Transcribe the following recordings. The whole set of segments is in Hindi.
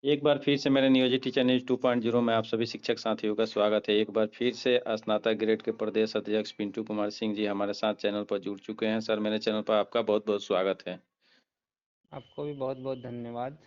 एक बार फिर से मेरे नियोजित टीचर न्यूज 2.0 में आप सभी शिक्षक साथियों का स्वागत है। एक बार फिर से स्नातक ग्रेड के प्रदेश अध्यक्ष पिंटू कुमार सिंह जी हमारे साथ चैनल पर जुड़ चुके हैं। सर, मेरे चैनल पर आपका बहुत बहुत स्वागत है। आपको भी बहुत बहुत धन्यवाद।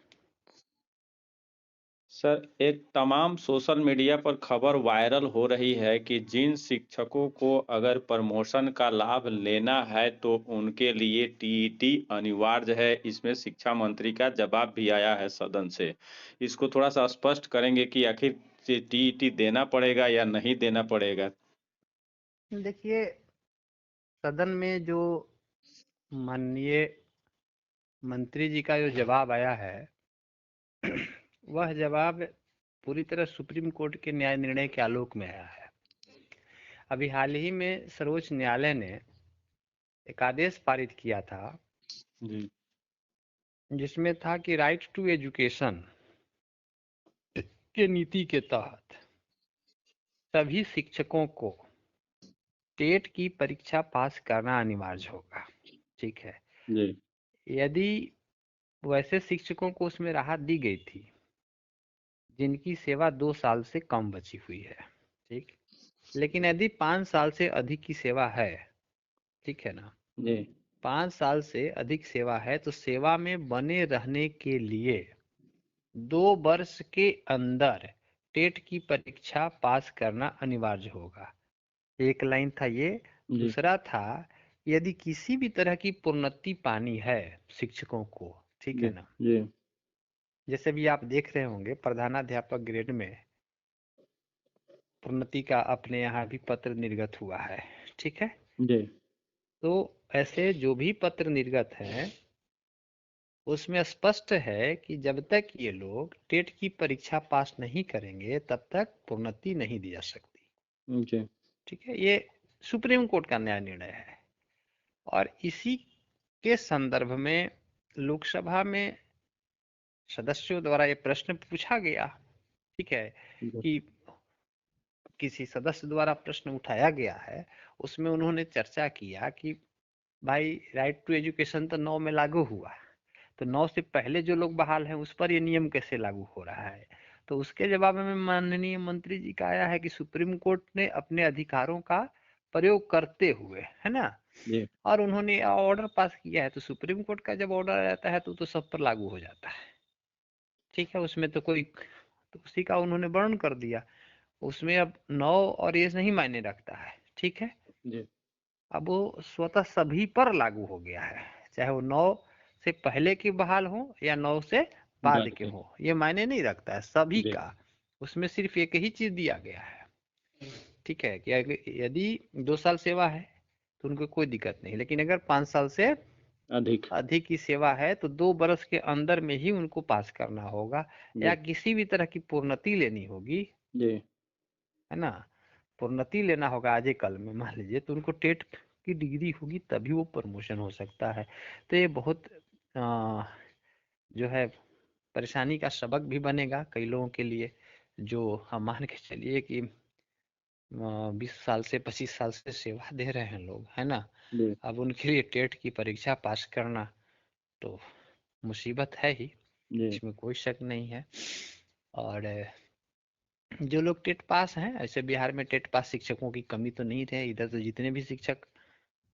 सर, एक तमाम सोशल मीडिया पर खबर वायरल हो रही है कि जिन शिक्षकों को अगर प्रमोशन का लाभ लेना है तो उनके लिए टीईटी अनिवार्य है। इसमें शिक्षा मंत्री का जवाब भी आया है सदन से। इसको थोड़ा सा स्पष्ट करेंगे कि आखिर टीईटी देना पड़ेगा या नहीं देना पड़ेगा। देखिए, सदन में जो माननीय मंत्री जी का जो जवाब आया है वह जवाब पूरी तरह सुप्रीम कोर्ट के न्याय निर्णय के आलोक में आया है। अभी हाल ही में सर्वोच्च न्यायालय ने एक आदेश पारित किया था जी। जिसमें था कि राइट टू एजुकेशन के नीति के तहत सभी शिक्षकों को टेट की परीक्षा पास करना अनिवार्य होगा। ठीक है। जी। यदि वैसे शिक्षकों को उसमें राहत दी गई थी जिनकी सेवा 2 साल से कम बची हुई है, ठीक। लेकिन यदि 5 साल से अधिक की सेवा है, ठीक है ना, जी। 5 साल से अधिक सेवा है तो सेवा में बने रहने के लिए 2 वर्ष के अंदर टेट की परीक्षा पास करना अनिवार्य होगा। एक लाइन था ये। जी। दूसरा था, यदि किसी भी तरह की प्रोन्नति पानी है शिक्षकों को, ठीक है जी। ना, जी। जैसे भी आप देख रहे होंगे प्रधानाध्यापक ग्रेड में प्रोन्नति का अपने यहाँ भी पत्र निर्गत हुआ है, ठीक है। जी। तो ऐसे जो भी पत्र निर्गत हैं उसमें स्पष्ट है कि जब तक ये लोग टेट की परीक्षा पास नहीं करेंगे तब तक प्रोन्नति नहीं दी जा सकती। जी। ठीक है, ये सुप्रीम कोर्ट का न्याय निर्णय है। और इसी के संदर्भ में लोकसभा में सदस्यों द्वारा ये प्रश्न पूछा गया, ठीक है, जी। कि किसी सदस्य द्वारा प्रश्न उठाया गया है। उसमें उन्होंने चर्चा किया कि भाई राइट टू एजुकेशन तो 9 में लागू हुआ, तो 9 से पहले जो लोग बहाल हैं उस पर ये नियम कैसे लागू हो रहा है। तो उसके जवाब में माननीय मंत्री जी का आया है कि सुप्रीम कोर्ट ने अपने अधिकारों का प्रयोग करते हुए, है ना, जी। और उन्होंने ऑर्डर पास किया है। तो सुप्रीम कोर्ट का जब ऑर्डर आता है तो सब पर लागू हो जाता है। ठीक है, उसमें तो कोई, तो उसी का उन्होंने वर्णन कर दिया। उसमें अब 9 और ये नहीं मायने रखता है, ठीक है। जी। अब वो स्वतः सभी पर लागू हो गया है, चाहे वो 9 से पहले की बहाल हो या 9 से बाद बाद के के। हो, ये मायने नहीं रखता है सभी जी। का। उसमें सिर्फ एक ही चीज दिया गया है, ठीक है, कि यदि 2 साल सेवा है तो उनको कोई दिक्कत नहीं, लेकिन अगर 5 साल से अधिक। अधिक की सेवा है तो 2 वर्ष के अंदर में ही उनको पास करना होगा, या जी। किसी भी तरह की प्रोन्नति लेनी होगी, जी। है ना। प्रोन्नति लेना होगा आज कल में, मान लीजिए, तो उनको टेट की डिग्री होगी तभी वो प्रमोशन हो सकता है। तो ये बहुत जो है परेशानी का सबक भी बनेगा कई लोगों के लिए, जो हम मान के चलिए कि 20 साल से 25 साल से सेवा दे रहे हैं लोग, है ना। जी। अब उनके लिए टेट की परीक्षा पास करना तो मुसीबत है ही, जी। इसमें कोई शक नहीं है। और जो लोग टेट पास हैं, ऐसे बिहार में टेट पास शिक्षकों की कमी तो नहीं है, इधर तो जितने भी शिक्षक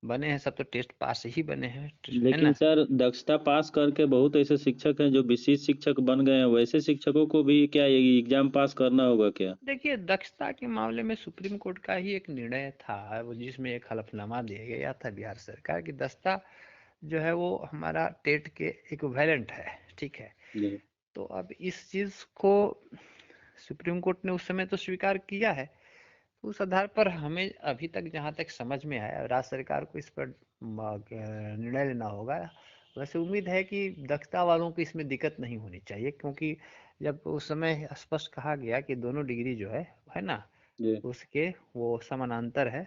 बने हैं सब तो टेस्ट पास ही बने हैं, है लेकिन ना। सर, दक्षता पास करके बहुत ऐसे शिक्षक हैं जो विशिष्ट शिक्षक बन गए हैं। वैसे शिक्षकों को भी क्या ये एग्जाम पास करना होगा क्या? देखिए, दक्षता के मामले में सुप्रीम कोर्ट का ही एक निर्णय था, वो जिसमें एक हलफनामा दिया गया था बिहार सरकार की, दक्षता जो है वो हमारा टेट के इक्विवेलेंट है, ठीक है। जी। तो अब इस चीज को सुप्रीम कोर्ट ने उस समय तो स्वीकार किया है। उस आधार पर हमें अभी तक जहां तक समझ में आया, राज्य सरकार को इस पर निर्णय लेना होगा। वैसे उम्मीद है कि दक्षता वालों को इसमें दिक्कत नहीं होनी चाहिए, क्योंकि जब उस समय स्पष्ट कहा गया कि दोनों डिग्री जो है ना, जी। उसके वो समानांतर है,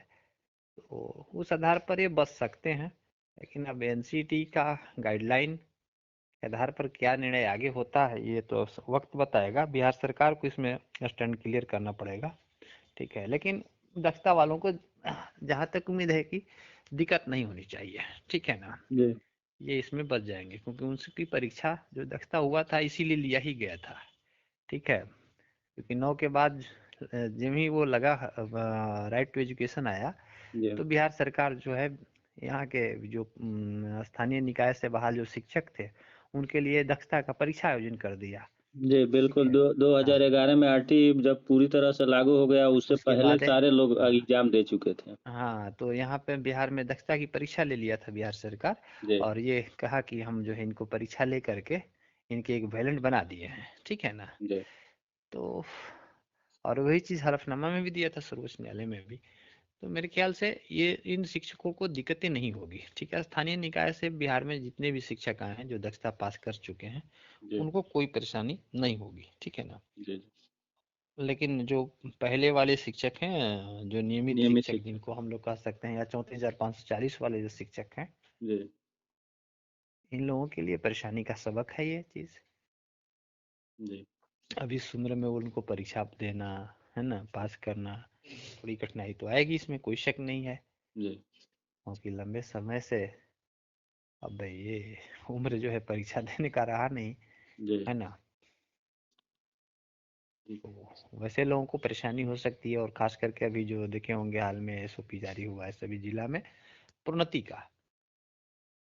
तो उस आधार पर ये बच सकते हैं। लेकिन अब एनसीटी का गाइडलाइन के आधार पर क्या निर्णय आगे होता है ये तो वक्त बताएगा। बिहार सरकार को इसमें स्टैंड क्लियर करना पड़ेगा, ठीक है। लेकिन दक्षता वालों को जहां तक उम्मीद है कि दिक्कत नहीं होनी चाहिए, ठीक है ना, जी। ये इसमें बच जाएंगे, क्योंकि उनकी परीक्षा जो दक्षता हुआ था इसीलिए लिया ही गया था। ठीक है, क्योंकि 9 के बाद जब ही वो लगा राइट टू एजुकेशन आया, जी तो बिहार सरकार जो है यहाँ के जो स्थानीय निकाय से बहाल जो शिक्षक थे, उनके लिए दक्षता का परीक्षा आयोजन कर दिया। जी ठीक बिल्कुल। है। दो हाँ, 2011 में आरटी जब पूरी तरह से लागू हो गया, उससे उसके पहले बाद सारे लोग हाँ एग्जाम दे चुके थे। हाँ, तो यहाँ पे बिहार में दक्षता की परीक्षा ले लिया था बिहार सरकार, जी और ये कहा कि हम जो है इनको परीक्षा ले करके इनके एक वैलेंट बना दिए हैं। ठीक है ना। जी तो और वही चीज़ हलफनामा में भी दिया था, सर्वोच्च न्यायालय में भी। तो मेरे ख्याल से ये इन शिक्षकों को दिक्कतें नहीं होगी। ठीक है, स्थानीय निकाय से बिहार में जितने भी शिक्षक आए हैं जो दक्षता पास कर चुके हैं, जी उनको कोई परेशानी नहीं होगी। ठीक है ना। जी जी। लेकिन जो पहले वाले शिक्षक हैं, जो नियमित नियमित शिक्षक शिक्षक। जिनको हम लोग कह सकते हैं, या 34,540 वाले जो शिक्षक हैं, जी इन लोगों के लिए परेशानी का सबक है ये चीज़। जी अभी इस उम्र में उनको परीक्षा देना, है ना, पास करना, थोड़ी कठिनाई तो आएगी, इसमें कोई शक नहीं है, जी क्योंकि लंबे समय से अब ये उम्र जो है परीक्षा देने का रहा नहीं, जी है ना। जी तो वैसे लोगों को परेशानी हो सकती है, और खास करके अभी जो देखे होंगे हाल में एसओपी जारी हुआ है सभी जिला में प्रोन्नति का,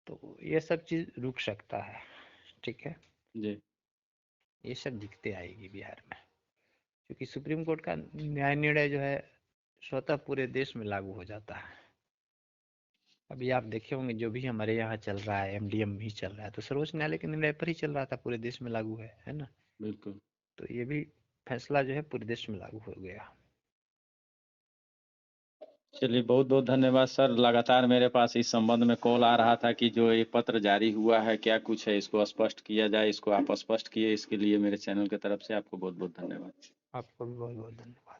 तो ये सब चीज़ रुक सकता है। ठीक है, जी ये सब दिक्कतें आएगी बिहार में, क्योंकि सुप्रीम कोर्ट का न्याय निर्णय जो है स्वतः पूरे देश में लागू हो जाता है। अभी आप देखे होंगे जो भी हमारे यहाँ चल रहा है, एमडीएम भी चल रहा है, तो सर्वोच्च न्यायालय के निर्णय पर ही चल रहा था, पूरे देश में लागू है ना। बिल्कुल। तो ये भी फैसला जो है पूरे देश में लागू हो गया। चलिए, बहुत बहुत धन्यवाद सर। लगातार मेरे पास इस संबंध में कॉल आ रहा था कि जो ये पत्र जारी हुआ है क्या कुछ है, इसको स्पष्ट किया जाए। इसको आप स्पष्ट किए, इसके लिए मेरे चैनल की तरफ से आपको बहुत बहुत धन्यवाद। आपको भी बहुत बहुत धन्यवाद।